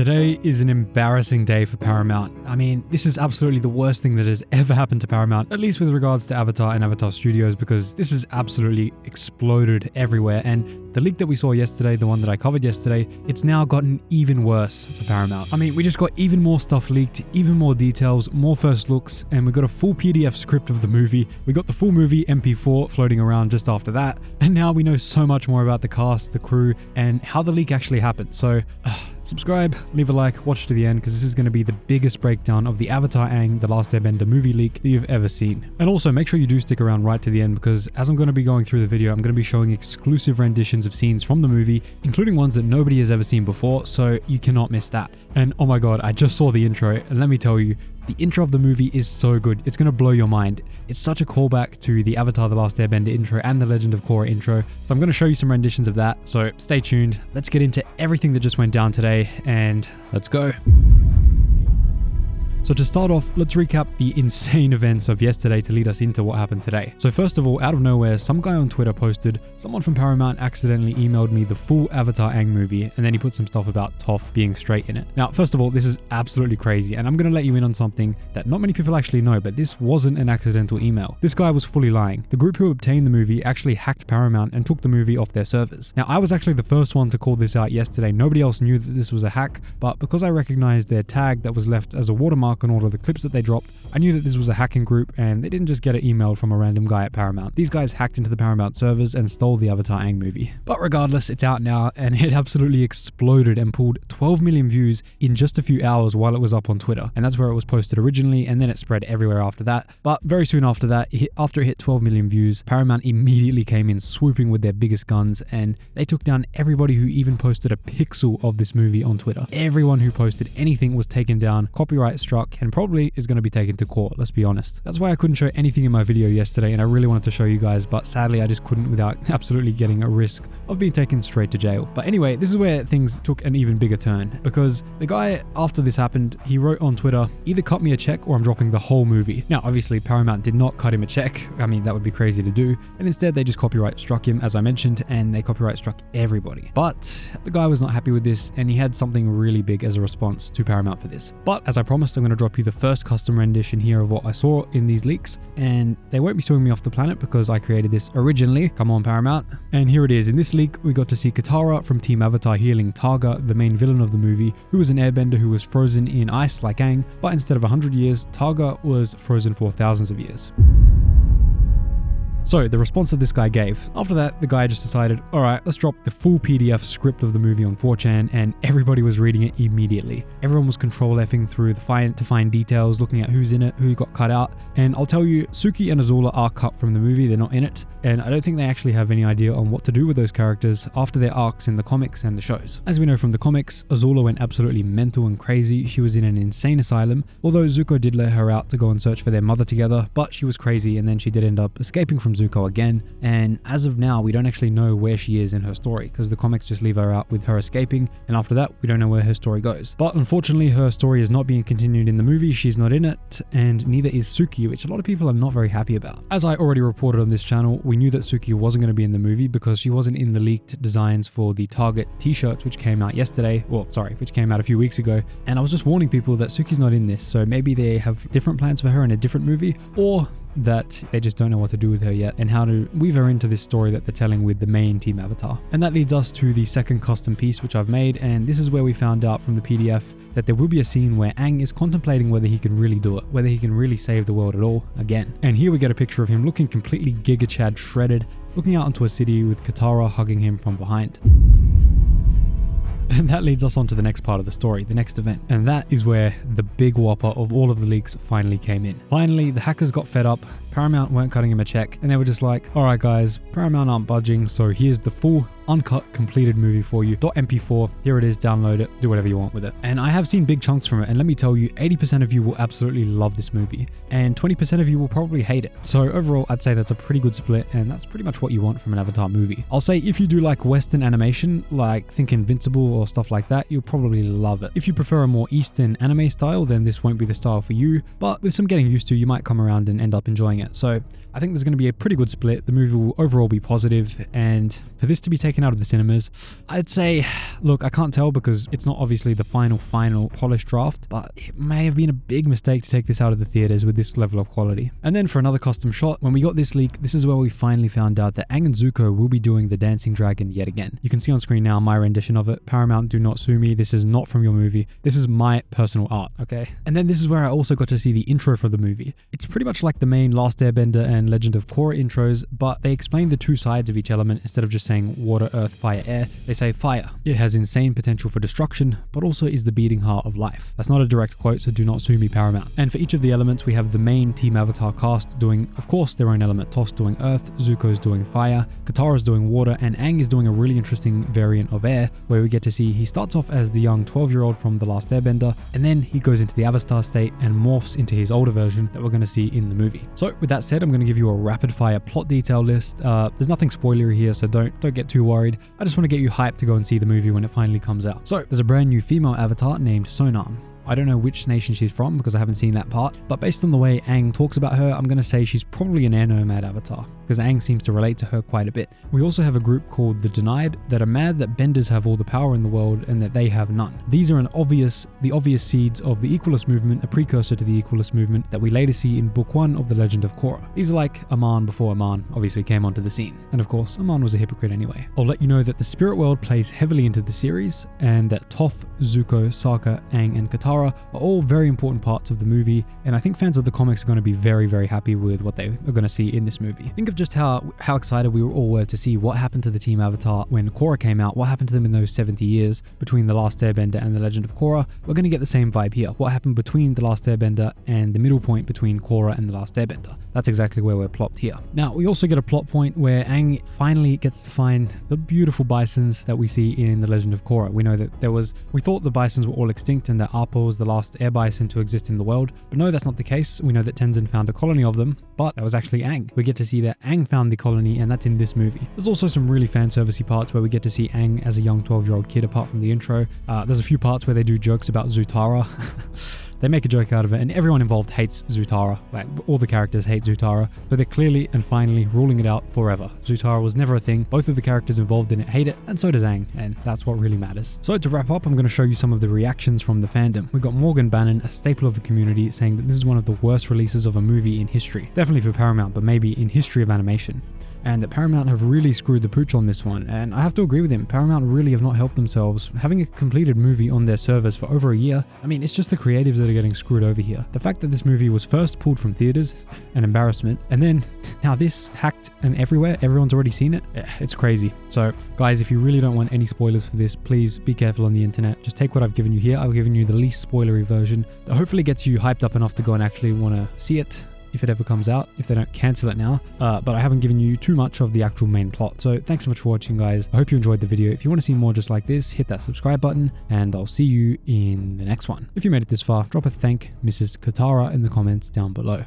Today is an embarrassing day for Paramount. I mean, this is absolutely the worst thing that has ever happened to Paramount, at least with regards to Avatar and Avatar Studios, because this has absolutely exploded everywhere. And the leak that we saw yesterday, the one that I covered yesterday, it's now gotten even worse for Paramount. I mean, we just got even more stuff leaked, even more details, more first looks, and we got a full PDF script of the movie. We got the full movie MP4 floating around just after that. And now we know so much more about the cast, the crew, and how the leak actually happened. So, subscribe, leave a like, watch to the end, because this is going to be the biggest breakdown of the Avatar Aang, the Last Airbender movie leak that you've ever seen. And also make sure you do stick around right to the end, because as I'm going to be going through the video, I'm going to be showing exclusive renditions of scenes from the movie, including ones that nobody has ever seen before, so you cannot miss that. And oh my god, I just saw the intro, and let me tell you, the intro of the movie is so good. It's going to blow your mind. It's such a callback to the Avatar The Last Airbender intro and the Legend of Korra intro. So I'm going to show you some renditions of that. So stay tuned. Let's get into everything that just went down today and let's go. So to start off, let's recap the insane events of yesterday to lead us into what happened today. So first of all, out of nowhere, some guy on Twitter posted, someone from Paramount accidentally emailed me the full Avatar Aang movie, and then he put some stuff about Toph being straight in it. Now, first of all, this is absolutely crazy, and I'm going to let you in on something that not many people actually know, but this wasn't an accidental email. This guy was fully lying. The group who obtained the movie actually hacked Paramount and took the movie off their servers. Now, I was actually the first one to call this out yesterday. Nobody else knew that this was a hack, but because I recognized their tag that was left as a watermark on all of the clips that they dropped, I knew that this was a hacking group and they didn't just get it emailed from a random guy at Paramount. These guys hacked into the Paramount servers and stole the Avatar Aang movie. But regardless, it's out now and it absolutely exploded and pulled 12 million views in just a few hours while it was up on Twitter. And that's where it was posted originally, and then it spread everywhere after that. But very soon after that, after it hit 12 million views, Paramount immediately came in swooping with their biggest guns, and they took down everybody who even posted a pixel of this movie on Twitter. Everyone who posted anything was taken down, copyright struck, and probably is going to be taken to court, let's be honest. That's why I couldn't show anything in my video yesterday, and I really wanted to show you guys, but sadly I just couldn't without absolutely getting a risk of being taken straight to jail. But anyway, this is where things took an even bigger turn, because the guy, after this happened, he wrote on Twitter, either cut me a check or I'm dropping the whole movie. Now, obviously Paramount did not cut him a check. I mean, that would be crazy to do. And instead they just copyright struck him, as I mentioned, and they copyright struck everybody. But the guy was not happy with this, and he had something really big as a response to Paramount for this. But as I promised, I'm going to drop you the first custom rendition here of what I saw in these leaks, and they won't be suing me off the planet because I created this originally. Come on, Paramount. And here it is. In this leak, we got to see Katara from Team Avatar healing Targa, the main villain of the movie, who was an airbender who was frozen in ice like Aang, but instead of 100 years, Targa was frozen for thousands of years. So the response that this guy gave. After that, the guy just decided, alright, let's drop the full PDF script of the movie on 4chan, and everybody was reading it immediately. Everyone was control F'ing through to find details, looking at who's in it, who got cut out, and I'll tell you, Suki and Azula are cut from the movie, they're not in it, and I don't think they actually have any idea on what to do with those characters after their arcs in the comics and the shows. As we know from the comics, Azula went absolutely mental and crazy. She was in an insane asylum, although Zuko did let her out to go and search for their mother together, but she was crazy and then she did end up escaping from Zuko again, and as of now we don't actually know where she is in her story, because the comics just leave her out with her escaping, and after that we don't know where her story goes. But unfortunately her story is not being continued in the movie, she's not in it, and neither is Suki, which a lot of people are not very happy about. As I already reported on this channel, we knew that Suki wasn't going to be in the movie because she wasn't in the leaked designs for the Target t-shirts which came out yesterday, which came out a few weeks ago, and I was just warning people that Suki's not in this, so maybe they have different plans for her in a different movie, or that they just don't know what to do with her yet and how to weave her into this story that they're telling with the main Team Avatar. And that leads us to the second custom piece which I've made, and this is where we found out from the PDF that there will be a scene where Aang is contemplating whether he can really do it, whether he can really save the world at all again. And here we get a picture of him looking completely Giga Chad shredded, looking out into a city with Katara hugging him from behind. And that leads us on to the next part of the story, the next event. And that is where the big whopper of all of the leaks finally came in. Finally, the hackers got fed up, Paramount weren't cutting him a check, and they were just like, alright guys, Paramount aren't budging, so here's the full uncut completed movie for you. .mp4, here it is, download it, do whatever you want with it. And I have seen big chunks from it, and let me tell you, 80% of you will absolutely love this movie, and 20% of you will probably hate it. So overall, I'd say that's a pretty good split, and that's pretty much what you want from an Avatar movie. I'll say if you do like Western animation, like think Invincible or stuff like that, you'll probably love it. If you prefer a more Eastern anime style, then this won't be the style for you, but with some getting used to, you might come around and end up enjoying it. So I think there's going to be a pretty good split. The movie will overall be positive, and for this to be taken taken out of the cinemas. I'd say, look, I can't tell because it's not obviously the final polished draft, but it may have been a big mistake to take this out of the theaters with this level of quality. And then for another custom shot, when we got this leak, this is where we finally found out that Aang and Zuko will be doing the dancing dragon yet again. You can see on screen now my rendition of it. Paramount, do not sue me. This is not from your movie. This is my personal art, okay? And then this is where I also got to see the intro for the movie. It's pretty much like the main Last Airbender and Legend of Korra intros, but they explain the two sides of each element instead of just saying water, earth, fire, air. They say fire. It has insane potential for destruction, but also is the beating heart of life. That's not a direct quote, so do not sue me, Paramount. And for each of the elements, we have the main Team Avatar cast doing, of course, their own element. Toph doing earth, Zuko's doing fire, Katara's doing water, and Aang is doing a really interesting variant of air, where we get to see he starts off as the young 12-year-old from The Last Airbender, and then he goes into the Avatar state and morphs into his older version that we're going to see in the movie. So with that said, I'm going to give you a rapid fire plot detail list. There's nothing spoilery here, so don't get too worried. I just want to get you hyped to go and see the movie when it finally comes out. So there's a brand new female avatar named Sonam. I don't know which nation she's from because I haven't seen that part, but based on the way Aang talks about her, I'm going to say she's probably an air nomad avatar, because Aang seems to relate to her quite a bit. We also have a group called the Denied that are mad that benders have all the power in the world and that they have none. These are the obvious seeds of the Equalist movement, a precursor to the Equalist movement that we later see in Book 1 of The Legend of Korra. These are like Aman before Aman obviously came onto the scene. And of course, Aman was a hypocrite anyway. I'll let you know that the spirit world plays heavily into the series, and that Toph, Zuko, Sokka, Aang, and Katara are all very important parts of the movie, and I think fans of the comics are going to be very, very happy with what they are going to see in this movie. Think of just how excited we all were to see what happened to the Team Avatar when Korra came out, what happened to them in those 70 years between The Last Airbender and The Legend of Korra. We're going to get the same vibe here. What happened between The Last Airbender and the middle point between Korra and The Last Airbender. That's exactly where we're plopped here. Now, we also get a plot point where Aang finally gets to find the beautiful bisons that we see in The Legend of Korra. We know that we thought the bisons were all extinct and that Appa was the last air bison to exist in the world, but no, that's not the case. We know that Tenzin found a colony of them, but that was actually Aang. We get to see that Aang found the colony, and that's in this movie. There's also some really fan servicey parts where we get to see Aang as a young 12-year-old kid apart from the intro. There's a few parts where they do jokes about Zutara. They make a joke out of it, and everyone involved hates Zutara. Like, all the characters hate Zutara, but they're clearly and finally ruling it out forever. Zutara was never a thing. Both of the characters involved in it hate it, and so does Aang, and that's what really matters. So to wrap up, I'm going to show you some of the reactions from the fandom. We got Morgan Bannon, a staple of the community, saying that this is one of the worst releases of a movie in history. Definitely for Paramount, but maybe in history of animation. And that Paramount have really screwed the pooch on this one, and I have to agree with him. Paramount really have not helped themselves. Having a completed movie on their servers for over a year, I mean, it's just the creatives that are getting screwed over here. The fact that this movie was first pulled from theaters, an embarrassment, and then now this hacked and everywhere, everyone's already seen it. It's crazy. So guys, if you really don't want any spoilers for this, please be careful on the internet. Just take what I've given you here. I've given you the least spoilery version that hopefully gets you hyped up enough to go and actually want to see it if it ever comes out, if they don't cancel it now. But I haven't given you too much of the actual main plot. So thanks so much for watching, guys. I hope you enjoyed the video. If you want to see more just like this, hit that subscribe button, and I'll see you in the next one. If you made it this far, drop a thank Mrs. Katara in the comments down below.